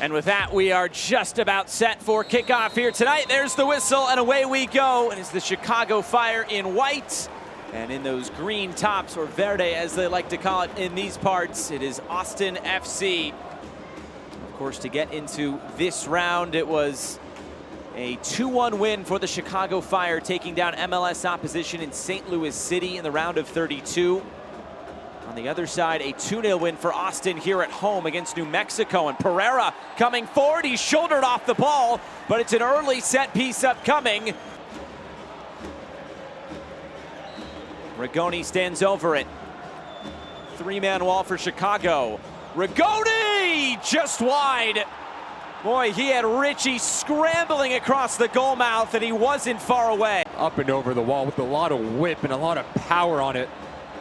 And with that, we are just about set for kickoff here tonight. There's the whistle, and away we go. And it's the Chicago Fire in white. And in those green tops, or verde as they like to call it in these parts, it is Austin FC. Of course, to get into this round, it was a 2-1 win for the Chicago Fire, taking down MLS opposition in St. Louis City in the round of 32. On the other side, a 2-0 win for Austin here at home against New Mexico. And Pereira coming forward, he shouldered off the ball, but it's an early set piece upcoming. Rigoni stands over it. Three-man wall for Chicago. Rigoni just wide. Boy, he had Richie scrambling across the goal mouth, and he wasn't far away. Up and over the wall with a lot of whip and a lot of power on it.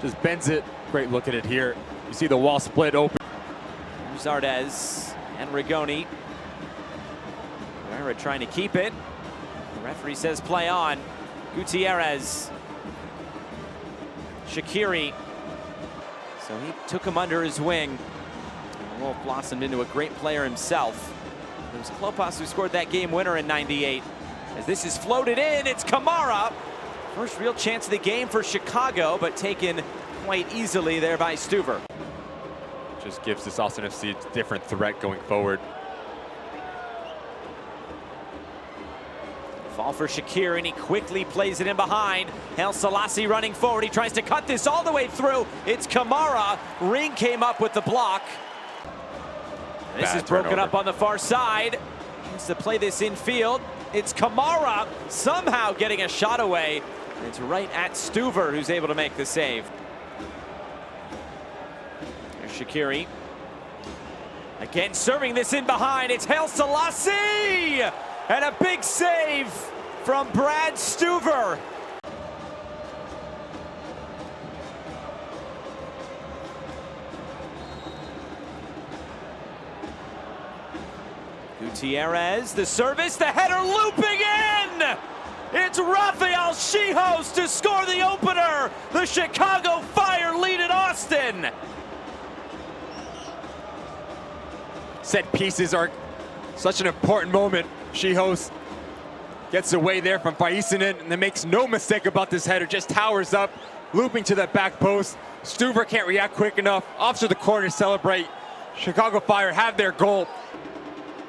Just bends it. Great look at it here. You see the wall split open. Zardes and Rigoni. Pereira trying to keep it. The referee says play on. Gutierrez. Shaqiri. So he took him under his wing. And the Wolf blossomed into a great player himself. It was Klopas who scored that game winner in '98. As this is floated in, it's Kamara. First real chance of the game for Chicago, but taken quite easily there by Stuver. Just gives this Austin FC a different threat going forward. Fall for Shaqiri, and he quickly plays it in behind. Haile Selassie running forward. He tries to cut this all the way through. It's Kamara. Ring came up with the block. This is broken up on the far side. Tries to play this infield. It's Kamara somehow getting a shot away. And it's right at Stuver, who's able to make the save. There's Shaqiri. Again, serving this in behind. It's Haile Selassie! And a big save from Brad Stuver. Gutierrez, the service, the header looping in! It's Rafael Czichos to score the opener. The Chicago Fire lead at Austin. Set pieces are such an important moment. Czichos gets away there from Paisinen and then makes no mistake about this header. Just towers up, looping to that back post. Stuver can't react quick enough. Off to the corner to celebrate. Chicago Fire have their goal.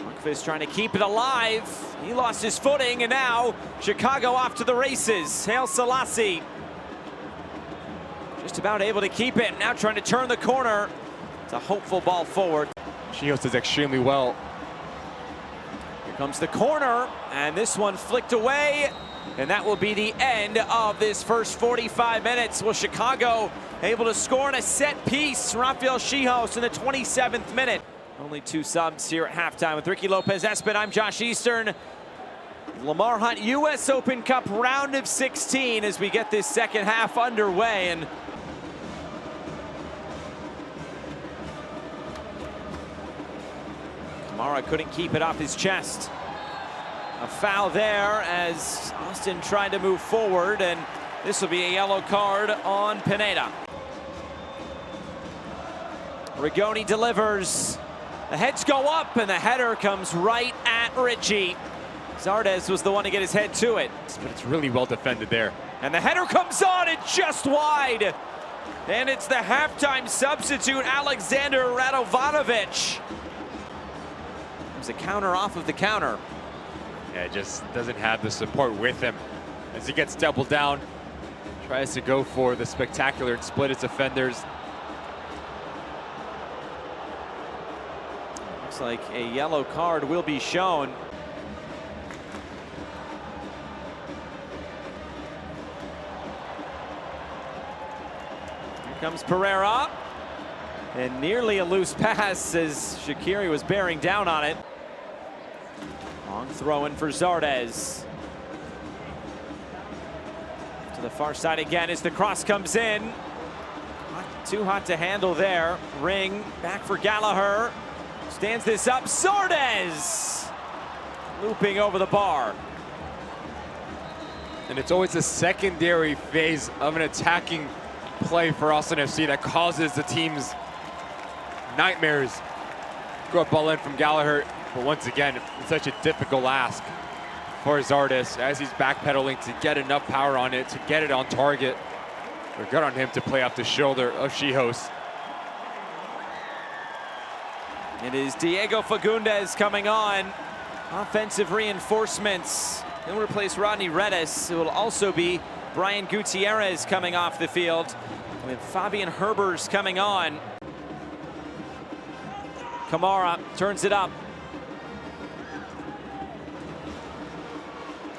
Lundqvist trying to keep it alive. He lost his footing, and now Chicago off to the races. Haile Selassie just about able to keep it. Now trying to turn the corner. It's a hopeful ball forward. Czichos does extremely well. Here comes the corner, and this one flicked away, and that will be the end of this first 45 minutes. Will Chicago able to score in a set piece? Rafael Czichos in the 27th minute. Only two subs here at halftime with Ricky Lopez-Espin. I'm Josh Eastern. Lamar Hunt U.S. Open Cup round of 16 as we get this second half underway. And Kamara couldn't keep it off his chest. A foul there as Austin tried to move forward, and this will be a yellow card on Pineda. Rigoni delivers. The heads go up, and the header comes right at Richie. Zardes was the one to get his head to it. But it's really well defended there. And the header comes on, and just wide. And it's the halftime substitute, Alexander Radovanovic. There's a counter off of the counter. Yeah, just doesn't have the support with him. As he gets doubled down, tries to go for the spectacular and split his defenders. Looks like a yellow card will be shown. Here comes Pereira. And nearly a loose pass as Shaqiri was bearing down on it. Long throw in for Zardes. To the far side again as the cross comes in. Not too hot to handle there. Ring back for Gallagher. Stands this up. Zardes looping over the bar. And it's always a secondary phase of an attacking play for Austin FC that causes the team's nightmares. Good ball in from Gallagher, but once again, it's such a difficult ask for Zardes as he's backpedaling to get enough power on it, to get it on target. They're good on him to play off the shoulder of Czichos. It is Diego Fagundes coming on. Offensive reinforcements. He'll replace Rodney Redis. It will also be Brian Gutierrez coming off the field with Fabian Herbers coming on. Kamara turns it up.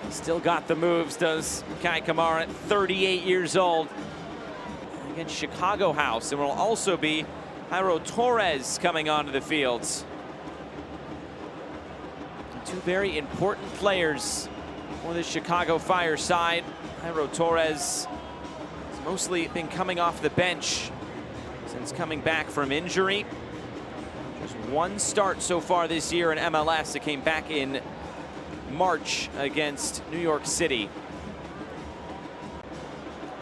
Still got the moves, does Kai Kamara at 38 years old. Against Chicago House, and will also be Jairo Torres coming onto the fields. Two very important players for the Chicago Fire side. Jairo Torres has mostly been coming off the bench since coming back from injury. Just one start so far this year in MLS. It came back in March against New York City.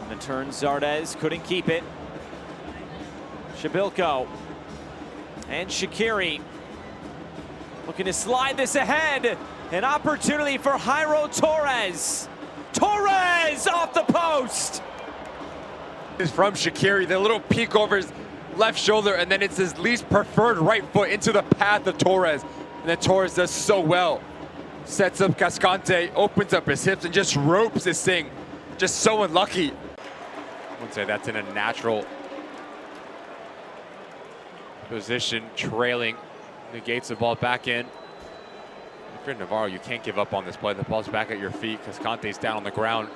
On the turn, Zardes couldn't keep it. Shabilko and Shaqiri looking to slide this ahead. An opportunity for Jairo Torres. Torres off the post. Is from Shaqiri, the little peek over his left shoulder, and then it's his least preferred right foot into the path of Torres. And then Torres does so well. Sets up Cascante, opens up his hips, and just ropes this thing. Just so unlucky. I would say that's in a natural position, trailing, negates the ball back in. If you're Navarro, you can't give up on this play. The ball's back at your feet because Conte's down on the ground.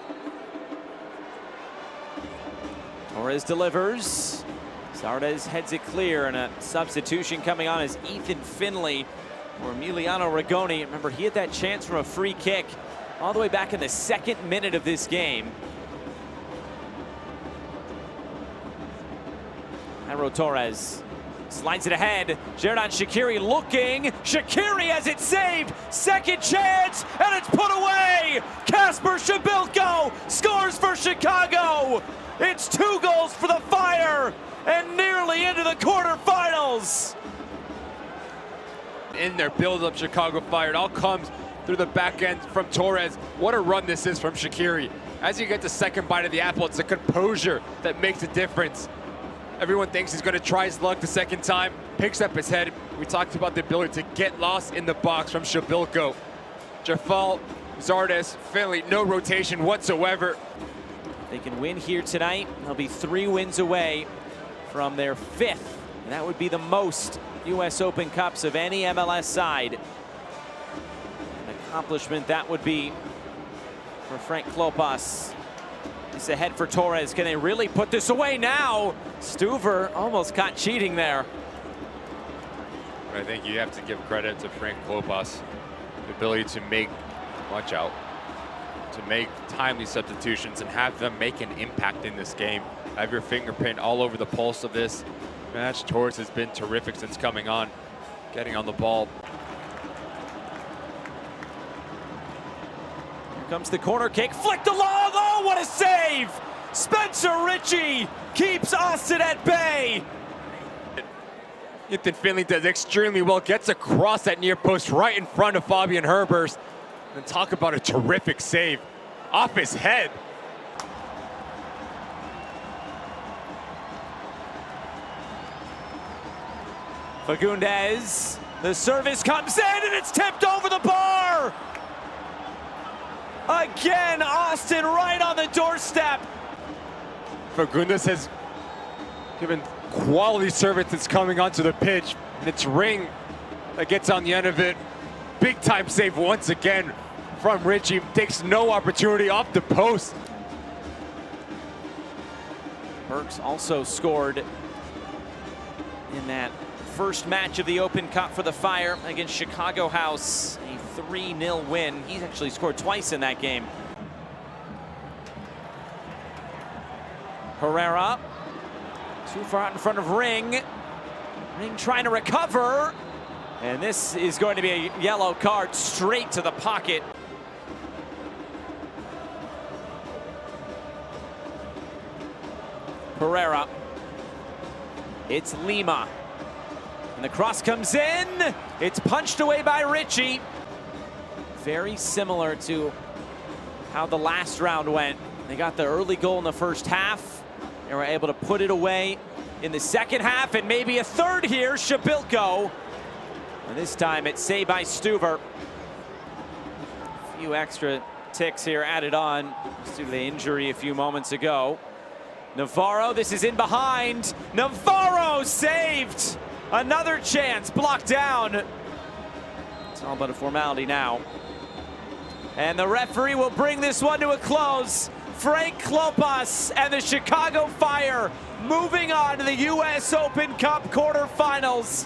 Torres delivers. Zardes heads it clear, and a substitution coming on is Ethan Finley or Emiliano Rigoni. Remember, he had that chance from a free kick all the way back in the 2nd minute of this game. Jairo Torres slides it ahead. Xherdan Shaqiri looking. Shaqiri has it saved. Second chance, and it's put away. Kasper Shabilko scores for Chicago. It's 2 goals for the Fire and nearly into the quarterfinals. In their build-up, Chicago Fire, it all comes through the back end from Torres. What a run this is from Shaqiri. As you get the second bite of the apple, it's the composure that makes a difference. Everyone thinks he's going to try his luck the second time, picks up his head. We talked about the ability to get lost in the box from Shabilko. Jafal, Zardes, Finley, no rotation whatsoever. They can win here tonight. They'll be 3 wins away from their 5th. And that would be the most U.S. Open Cups of any MLS side. An accomplishment that would be for Frank Klopas. It's ahead for Torres. Can they really put this away now? Stuver almost caught cheating there. I think you have to give credit to Frank Klopas. The ability to make, watch out, to make timely substitutions and have them make an impact in this game. Have your fingerprint all over the pulse of this match. Torres has been terrific since coming on, getting on the ball. Here comes the corner kick, flicked along. Oh, what a save! Spencer Ritchie keeps Austin at bay. Ethan Finley does extremely well, gets across that near post right in front of Fabian Herbers. And talk about a terrific save off his head. Fagundes, the service comes in and it's tipped over the bar. Again, Austin right on the doorstep. Fagundes has given quality service that's coming onto the pitch, and it's Ring that gets on the end of it. Big time save once again from Ritchie. Takes no opportunity off the post. Burks also scored in that first match of the Open Cup for the Fire against Chicago House. A 3-0 win. He's actually scored twice in that game. Herrera, too far out in front of Ring. Ring trying to recover. And this is going to be a yellow card straight to the pocket. Herrera. It's Lima. And the cross comes in. It's punched away by Richie. Very similar to how the last round went. They got the early goal in the first half. They were able to put it away in the second half, and maybe a third here. Shabilko. And this time it's saved by Stuver. A few extra ticks here added on due to the injury a few moments ago. Navarro, this is in behind. Navarro saved. Another chance blocked down. It's all but a formality now. And the referee will bring this one to a close. Frank Klopas and the Chicago Fire moving on to the US Open Cup quarterfinals.